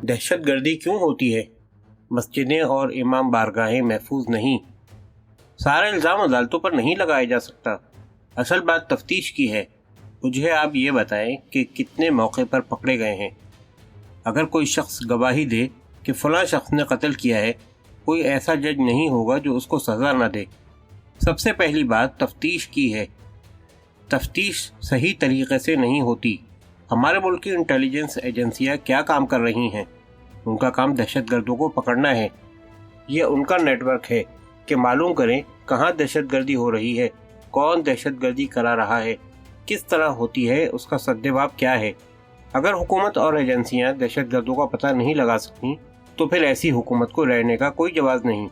دہشت گردی کیوں ہوتی ہے؟ مسجدیں اور امام بارگاہیں محفوظ نہیں۔ سارا الزام عدالتوں پر نہیں لگایا جا سکتا۔ اصل بات تفتیش کی ہے۔ مجھے آپ یہ بتائیں کہ کتنے موقع پر پکڑے گئے ہیں؟ اگر کوئی شخص گواہی دے کہ فلاں شخص نے قتل کیا ہے، کوئی ایسا جج نہیں ہوگا جو اس کو سزا نہ دے۔ سب سے پہلی بات تفتیش کی ہے۔ تفتیش صحیح طریقے سے نہیں ہوتی۔ ہمارے ملک کی انٹیلیجنس ایجنسیاں کیا کام کر رہی ہیں؟ ان کا کام دہشت گردوں کو پکڑنا ہے۔ یہ ان کا نیٹ ورک ہے کہ معلوم کریں کہاں دہشت گردی ہو رہی ہے، کون دہشت گردی کرا رہا ہے، کس طرح ہوتی ہے، اس کا سدباب کیا ہے۔ اگر حکومت اور ایجنسیاں دہشت گردوں کا پتہ نہیں لگا سکتی تو پھر ایسی حکومت کو رہنے کا کوئی جواز نہیں۔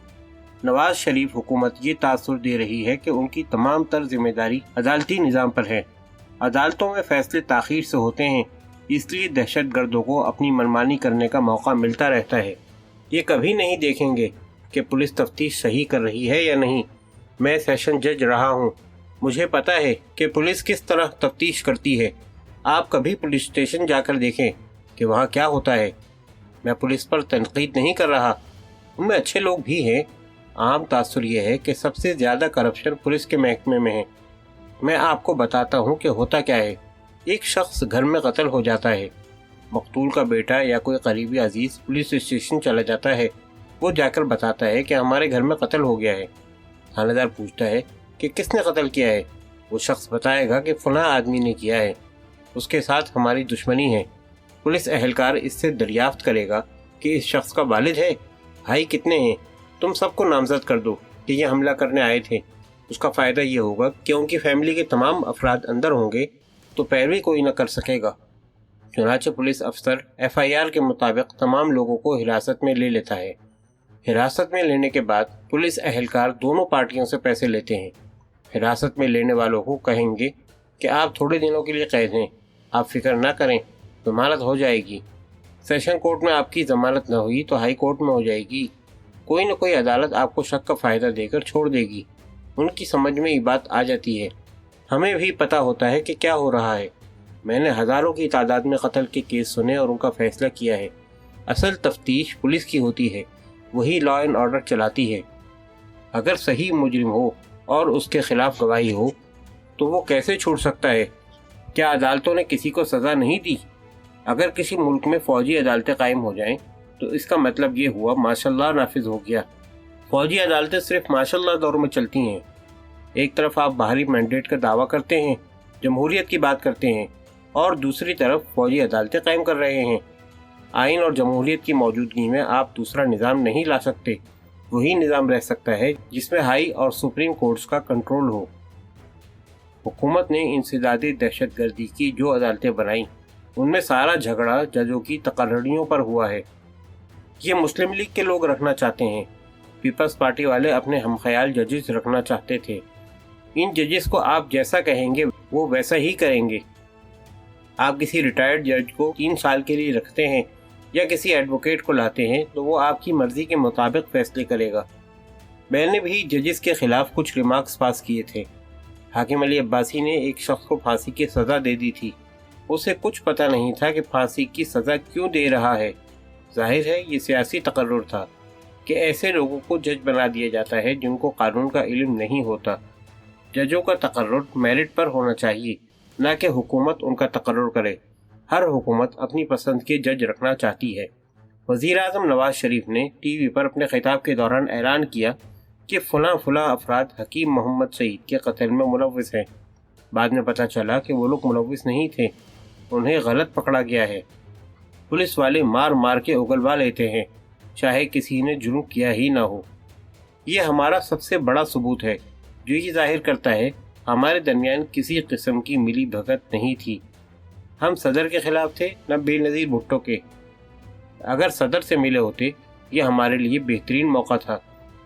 نواز شریف حکومت یہ تاثر دے رہی ہے کہ ان کی تمام تر ذمہ داری عدالتی نظام پر ہے۔ عدالتوں میں فیصلے تاخیر سے ہوتے ہیں، اس لیے دہشت گردوں کو اپنی منمانی کرنے کا موقع ملتا رہتا ہے۔ یہ کبھی نہیں دیکھیں گے کہ پولیس تفتیش صحیح کر رہی ہے یا نہیں۔ میں سیشن جج رہا ہوں، مجھے پتہ ہے کہ پولیس کس طرح تفتیش کرتی ہے۔ آپ کبھی پولیس اسٹیشن جا کر دیکھیں کہ وہاں کیا ہوتا ہے۔ میں پولیس پر تنقید نہیں کر رہا، ان میں اچھے لوگ بھی ہیں۔ عام تاثر یہ ہے کہ سب سے زیادہ کرپشن پولیس کے محکمے میں ہے۔ میں آپ کو بتاتا ہوں کہ ہوتا کیا ہے۔ ایک شخص گھر میں قتل ہو جاتا ہے، مقتول کا بیٹا یا کوئی قریبی عزیز پولیس اسٹیشن چلا جاتا ہے۔ وہ جا کر بتاتا ہے کہ ہمارے گھر میں قتل ہو گیا ہے۔ تھانہ دار پوچھتا ہے کہ کس نے قتل کیا ہے؟ وہ شخص بتائے گا کہ فلاں آدمی نے کیا ہے، اس کے ساتھ ہماری دشمنی ہے۔ پولیس اہلکار اس سے دریافت کرے گا کہ اس شخص کا والد ہے، بھائی کتنے ہیں، تم سب کو نامزد کر دو کہ یہ حملہ کرنے آئے تھے۔ اس کا فائدہ یہ ہوگا کہ ان کی فیملی کے تمام افراد اندر ہوں گے تو پیروی کوئی نہ کر سکے گا۔ چنانچہ پولیس افسر FIR کے مطابق تمام لوگوں کو حراست میں لے لیتا ہے۔ حراست میں لینے کے بعد پولیس اہلکار دونوں پارٹیوں سے پیسے لیتے ہیں۔ حراست میں لینے والوں کو کہیں گے کہ آپ تھوڑے دنوں کے لیے قید ہیں، آپ فکر نہ کریں، ضمانت ہو جائے گی۔ سیشن کورٹ میں آپ کی ضمانت نہ ہوئی تو ہائی کورٹ میں ہو جائے گی۔ کوئی نہ کوئی عدالت آپ کو شک کا فائدہ دے کر چھوڑ دے گی۔ ان کی سمجھ میں یہ بات آ جاتی ہے۔ ہمیں بھی پتہ ہوتا ہے کہ کیا ہو رہا ہے۔ میں نے ہزاروں کی تعداد میں قتل کے کیس سنے اور ان کا فیصلہ کیا ہے۔ اصل تفتیش پولیس کی ہوتی ہے، وہی لا اینڈ آرڈر چلاتی ہے۔ اگر صحیح مجرم ہو اور اس کے خلاف گواہی ہو تو وہ کیسے چھوڑ سکتا ہے؟ کیا عدالتوں نے کسی کو سزا نہیں دی؟ اگر کسی ملک میں فوجی عدالتیں قائم ہو جائیں تو اس کا مطلب یہ ہوا ماشاء اللہ نافذ ہو گیا۔ فوجی عدالتیں صرف ماشاء اللہ دور میں چلتی ہیں۔ ایک طرف آپ باہری مینڈیٹ کا دعویٰ کرتے ہیں، جمہوریت کی بات کرتے ہیں، اور دوسری طرف فوجی عدالتیں قائم کر رہے ہیں۔ آئین اور جمہوریت کی موجودگی میں آپ دوسرا نظام نہیں لا سکتے۔ وہی نظام رہ سکتا ہے جس میں ہائی اور سپریم کورٹس کا کنٹرول ہو۔ حکومت نے انسدادی دہشت گردی کی جو عدالتیں بنائیں ان میں سارا جھگڑا ججوں کی تقرریوں پر ہوا ہے۔ یہ مسلم لیگ کے لوگ رکھنا چاہتے ہیں، پیپلز پارٹی والے اپنے ہم خیال ججز رکھنا چاہتے تھے۔ ان ججز کو آپ جیسا کہیں گے وہ ویسا ہی کریں گے۔ آپ کسی ریٹائرڈ جج کو 3 سال کے لیے رکھتے ہیں یا کسی ایڈوکیٹ کو لاتے ہیں تو وہ آپ کی مرضی کے مطابق فیصلے کرے گا۔ میں نے بھی ججز کے خلاف کچھ ریمارکس پاس کیے تھے۔ حاکم علی عباسی نے ایک شخص کو پھانسی کی سزا دے دی تھی۔ اسے کچھ پتہ نہیں تھا کہ پھانسی کی سزا کیوں دے رہا ہے۔ ظاہر ہے یہ سیاسی تقرر تھا کہ ایسے لوگوں کو جج بنا دیا جاتا ہے جن کو قانون کا علم نہیں ہوتا۔ ججوں کا تقرر میرٹ پر ہونا چاہیے، نہ کہ حکومت ان کا تقرر کرے۔ ہر حکومت اپنی پسند کے جج رکھنا چاہتی ہے۔ وزیر اعظم نواز شریف نے ٹی وی پر اپنے خطاب کے دوران اعلان کیا کہ فلاں افراد حکیم محمد سعید کے قتل میں ملوث ہیں۔ بعد میں پتہ چلا کہ وہ لوگ ملوث نہیں تھے، انہیں غلط پکڑا گیا ہے۔ پولیس والے مار مار کے اگلوا لیتے ہیں، چاہے کسی نے جرم کیا ہی نہ ہو۔ یہ ہمارا سب سے بڑا ثبوت ہے جو یہ ظاہر کرتا ہے ہمارے درمیان کسی قسم کی ملی بھگت نہیں تھی۔ ہم صدر کے خلاف تھے نہ بے نظیر بھٹو کے۔ اگر صدر سے ملے ہوتے یہ ہمارے لیے بہترین موقع تھا،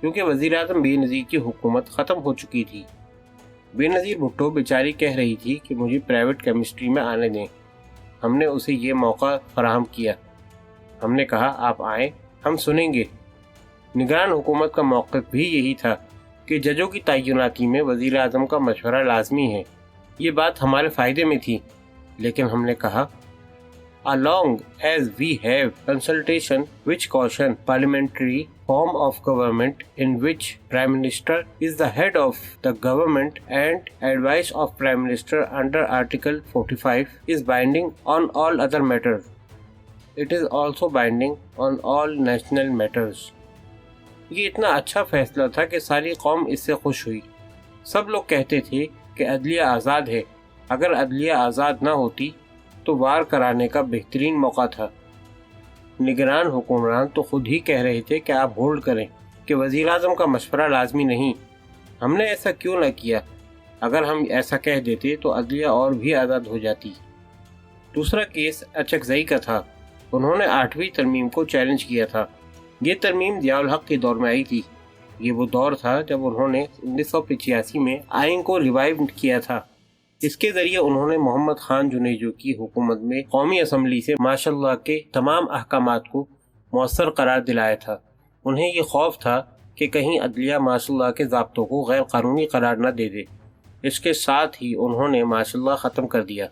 کیونکہ وزیر اعظم بے نظیر کی حکومت ختم ہو چکی تھی۔ بے نظیر بھٹو بیچاری کہہ رہی تھی کہ مجھے پرائیویٹ کیمسٹری میں آنے دیں۔ ہم نے اسے یہ موقع فراہم کیا۔ ہم نے کہا آپ آئیں، ہم سنیں گے۔ نگران حکومت کا موقف بھی یہی تھا کہ ججوں کی تعیناتی میں وزیر اعظم کا مشورہ لازمی ہے۔ یہ بات ہمارے فائدے میں تھی، لیکن ہم نے کہا along as we have consultation which caution parliamentary form of government in which Prime Minister is the head of the government and advice of Prime Minister under Article 45 is binding on all other matters. It is also binding on all national matters. یہ اتنا اچھا فیصلہ تھا کہ ساری قوم اس سے خوش ہوئی. سب لوگ کہتے تھے کہ عدلیہ آزاد ہے. اگر عدلیہ آزاد نہ ہوتی تو وار کرانے کا بہترین موقع تھا. نگران حکمران تو خود ہی کہہ رہے تھے کہ آپ ہولڈ کریں کہ وزیر اعظم کا مشورہ لازمی نہیں. ہم نے ایسا کیوں نہ کیا؟ اگر ہم ایسا کہہ دیتے تو عدلیہ اور بھی آزاد ہو جاتی. دوسرا کیس اچکزئی کا تھا. انہوں نے 8ویں ترمیم کو چیلنج کیا تھا. یہ ترمیم ضیاء الحق کے دور میں آئی تھی. یہ وہ دور تھا جب انہوں نے 1985 میں آئین کو ریوائیو کیا تھا. اس کے ذریعے انہوں نے محمد خان جنیجو کی حکومت میں قومی اسمبلی سے ماشاء اللہ کے تمام احکامات کو مؤثر قرار دلایا تھا. انہیں یہ خوف تھا کہ کہیں عدلیہ ماشاء اللہ کے ضابطوں کو غیر قانونی قرار نہ دے دے. اس کے ساتھ ہی انہوں نے ماشاء اللہ ختم کر دیا.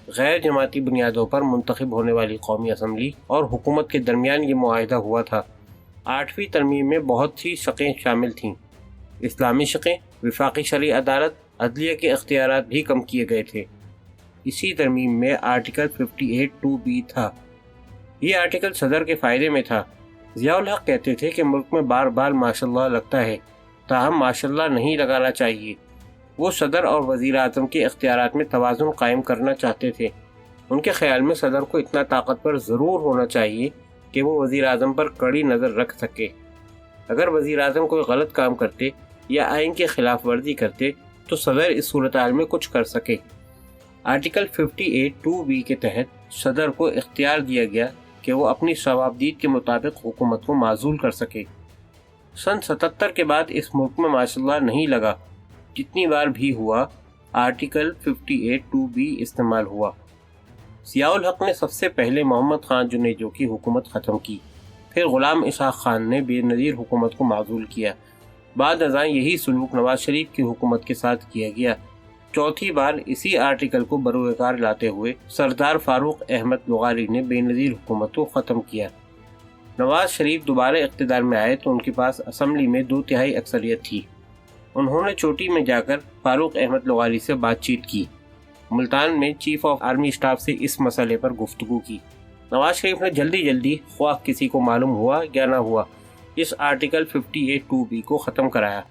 غیر جماعتی بنیادوں پر منتخب ہونے والی قومی اسمبلی اور حکومت کے درمیان یہ معاہدہ ہوا تھا. 8ویں ترمیم میں بہت سی شقیں شامل تھیں. اسلامی شقیں، وفاقی شرعی عدالت، عدلیہ کے اختیارات بھی کم کیے گئے تھے. اسی ترمیم میں آرٹیکل 58(2)(b) تھا. یہ آرٹیکل صدر کے فائدے میں تھا. ضیاء الحق کہتے تھے کہ ملک میں بار بار ماشاء اللہ لگتا ہے، تاہم ماشاء اللہ نہیں لگانا چاہیے. وہ صدر اور وزیر اعظم کے اختیارات میں توازن قائم کرنا چاہتے تھے. ان کے خیال میں صدر کو اتنا طاقتور ضرور ہونا چاہیے کہ وہ وزیر اعظم پر کڑی نظر رکھ سکے. اگر وزیر اعظم کوئی غلط کام کرتے یا آئین کی خلاف ورزی کرتے تو صدر اس صورتحال میں کچھ کر سکے. آرٹیکل 58(2)(b) کے تحت صدر کو اختیار دیا گیا کہ وہ اپنی صوابدید کے مطابق حکومت کو معزول کر سکے. سن 77 کے بعد اس ملک میں ماشاء اللہ نہیں لگا. جتنی بار بھی ہوا آرٹیکل 58(2)(b) استعمال ہوا. ضیاء الحق نے سب سے پہلے محمد خان جنیجو کی حکومت ختم کی. پھر غلام اسحاق خان نے بے نظیر حکومت کو معزول کیا. بعد ازاں یہی سلوک نواز شریف کی حکومت کے ساتھ کیا گیا. چوتھی بار اسی آرٹیکل کو بروئے کار لاتے ہوئے سردار فاروق احمد لغاری نے بے نظیر حکومت کو ختم کیا. نواز شریف دوبارہ اقتدار میں آئے تو ان کے پاس اسمبلی میں 2/3 اکثریت تھی. انہوں نے چوٹی میں جا کر فاروق احمد لغاری سے بات چیت کی. ملتان میں چیف آف آرمی اسٹاف سے اس مسئلے پر گفتگو کی. نواز شریف نے جلدی خواہ کسی کو معلوم ہوا یا نہ ہوا اس آرٹیکل 58(2)(b) کو ختم کرایا.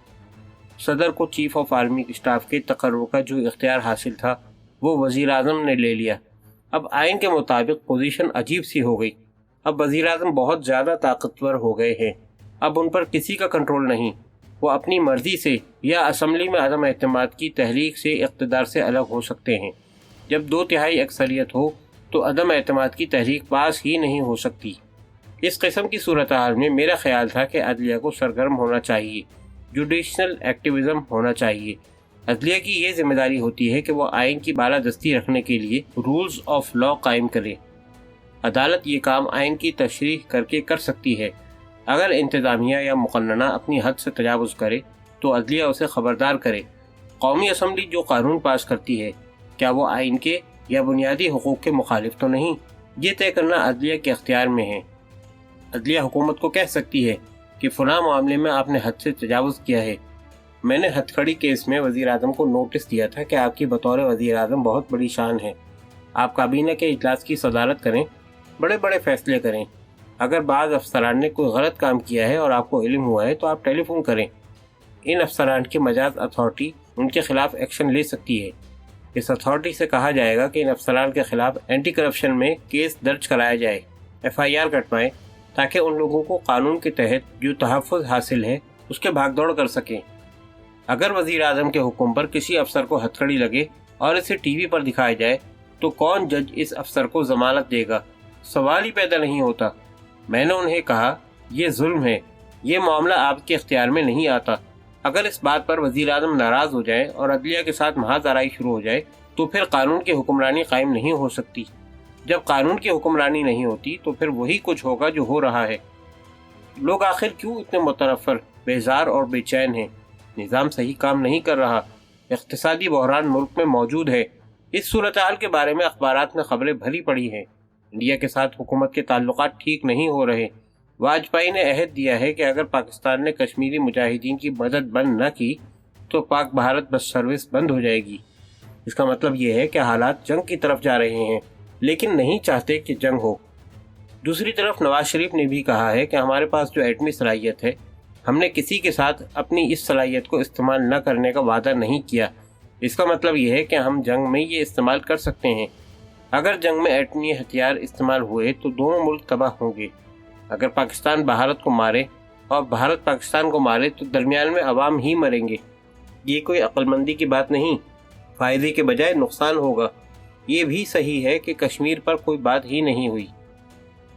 صدر کو چیف آف آرمی اسٹاف کے تقرر کا جو اختیار حاصل تھا وہ وزیر اعظم نے لے لیا. اب آئین کے مطابق پوزیشن عجیب سی ہو گئی. اب وزیر اعظم بہت زیادہ طاقتور ہو گئے ہیں. اب ان پر کسی کا کنٹرول نہیں. وہ اپنی مرضی سے یا اسمبلی میں عدم اعتماد کی تحریک سے اقتدار سے الگ ہو سکتے ہیں. جب 2/3 اکثریت ہو تو عدم اعتماد کی تحریک پاس ہی نہیں ہو سکتی. اس قسم کی صورتحال میں میرا خیال تھا کہ عدلیہ کو سرگرم ہونا چاہیے، جوڈیشنل ایکٹیویزم ہونا چاہیے. عدلیہ کی یہ ذمہ داری ہوتی ہے کہ وہ آئین کی بالادستی رکھنے کے لیے رولز آف لا قائم کرے. عدالت یہ کام آئین کی تشریح کر کے کر سکتی ہے. اگر انتظامیہ یا مقننہ اپنی حد سے تجاوز کرے تو عدلیہ اسے خبردار کرے. قومی اسمبلی جو قانون پاس کرتی ہے کیا وہ آئین کے یا بنیادی حقوق کے مخالف تو نہیں؟ یہ طے کرنا عدلیہ کے اختیار میں ہے. عدلیہ حکومت کو کہہ سکتی ہے کہ فلاں معاملے میں آپ نے حد سے تجاوز کیا ہے. میں نے ہتھکڑی کیس میں وزیر اعظم کو نوٹس دیا تھا کہ آپ کی بطور وزیر اعظم بہت بڑی شان ہے. آپ کابینہ کے اجلاس کی صدارت کریں، بڑے بڑے فیصلے کریں. اگر بعض افسران نے کوئی غلط کام کیا ہے اور آپ کو علم ہوا ہے تو آپ ٹیلی فون کریں. ان افسران کی مجاز اتھارٹی ان کے خلاف ایکشن لے سکتی ہے. اس اتھارٹی سے کہا جائے گا کہ ان افسران کے خلاف اینٹی کرپشن میں کیس درج کرایا جائے، FIR کٹوائیں، تاکہ ان لوگوں کو قانون کے تحت جو تحفظ حاصل ہے اس کے بھاگ دوڑ کر سکیں. اگر وزیر اعظم کے حکم پر کسی افسر کو ہتھکڑی لگے اور اسے ٹی وی پر دکھایا جائے تو کون جج اس افسر کو ضمانت دے گا؟ سوال ہی پیدا نہیں ہوتا. میں نے انہیں کہا یہ ظلم ہے، یہ معاملہ آپ کے اختیار میں نہیں آتا. اگر اس بات پر وزیر اعظم ناراض ہو جائے اور عدلیہ کے ساتھ محاذ آرائی شروع ہو جائے تو پھر قانون کی حکمرانی قائم نہیں ہو سکتی. جب قانون کی حکمرانی نہیں ہوتی تو پھر وہی کچھ ہوگا جو ہو رہا ہے. لوگ آخر کیوں اتنے متنفر، بیزار اور بے چین ہیں؟ نظام صحیح کام نہیں کر رہا. اقتصادی بحران ملک میں موجود ہے. اس صورتحال کے بارے میں اخبارات میں خبریں بھری پڑی ہیں. انڈیا کے ساتھ حکومت کے تعلقات ٹھیک نہیں ہو رہے۔ واجپئی نے عہد دیا ہے کہ اگر پاکستان نے کشمیری مجاہدین کی مدد بند نہ کی تو پاک بھارت بس سروس بند ہو جائے گی۔ اس کا مطلب یہ ہے کہ حالات جنگ کی طرف جا رہے ہیں، لیکن نہیں چاہتے کہ جنگ ہو۔ دوسری طرف نواز شریف نے بھی کہا ہے کہ ہمارے پاس جو ایٹمی صلاحیت ہے، ہم نے کسی کے ساتھ اپنی اس صلاحیت کو استعمال نہ کرنے کا وعدہ نہیں کیا۔ اس کا مطلب یہ ہے کہ ہم جنگ میں یہ استعمال کر سکتے ہیں۔ اگر جنگ میں ایٹمی ہتھیار استعمال ہوئے تو دونوں ملک تباہ ہوں گے۔ اگر پاکستان بھارت کو مارے اور بھارت پاکستان کو مارے تو درمیان میں عوام ہی مریں گے۔ یہ کوئی عقل مندی کی بات نہیں، فائدے کے بجائے نقصان ہوگا۔ یہ بھی صحیح ہے کہ کشمیر پر کوئی بات ہی نہیں ہوئی،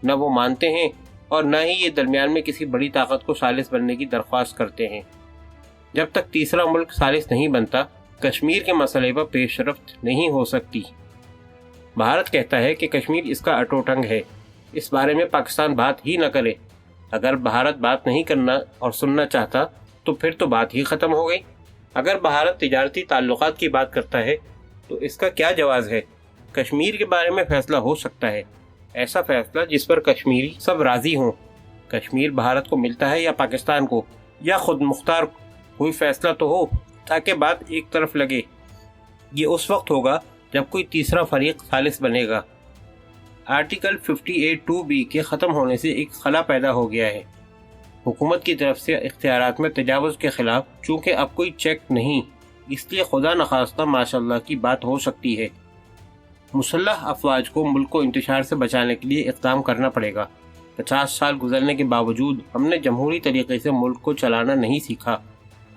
نہ وہ مانتے ہیں اور نہ ہی یہ درمیان میں کسی بڑی طاقت کو ثالث بننے کی درخواست کرتے ہیں۔ جب تک تیسرا ملک ثالث نہیں بنتا، کشمیر کے مسئلے پر پیش رفت نہیں ہو سکتی۔ بھارت کہتا ہے کہ کشمیر اس کا اٹوٹ انگ ہے، اس بارے میں پاکستان بات ہی نہ کرے۔ اگر بھارت بات نہیں کرنا اور سننا چاہتا تو پھر تو بات ہی ختم ہو گئی۔ اگر بھارت تجارتی تعلقات کی بات کرتا ہے تو اس کا کیا جواز ہے؟ کشمیر کے بارے میں فیصلہ ہو سکتا ہے، ایسا فیصلہ جس پر کشمیری سب راضی ہوں۔ کشمیر بھارت کو ملتا ہے یا پاکستان کو، یا خود مختار، کوئی فیصلہ تو ہو تاکہ بات ایک طرف لگے۔ یہ اس وقت ہوگا جب کوئی تیسرا فریق ثالث بنے گا۔ آرٹیکل 58(2)(b) کے ختم ہونے سے ایک خلا پیدا ہو گیا ہے۔ حکومت کی طرف سے اختیارات میں تجاوز کے خلاف چونکہ اب کوئی چیک نہیں، اس لیے خدا نخواستہ ماشاءاللہ کی بات ہو سکتی ہے۔ مسلح افواج کو ملک کو انتشار سے بچانے کے لیے اقدام کرنا پڑے گا۔ 50 سال گزرنے کے باوجود ہم نے جمہوری طریقے سے ملک کو چلانا نہیں سیکھا۔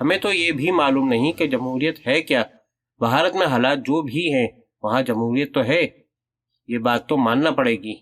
ہمیں تو یہ بھی معلوم نہیں کہ جمہوریت ہے کیا۔ بھارت میں حالات جو بھی ہیں وہاں جمہوریت تو ہے، یہ بات تو ماننا پڑے گی۔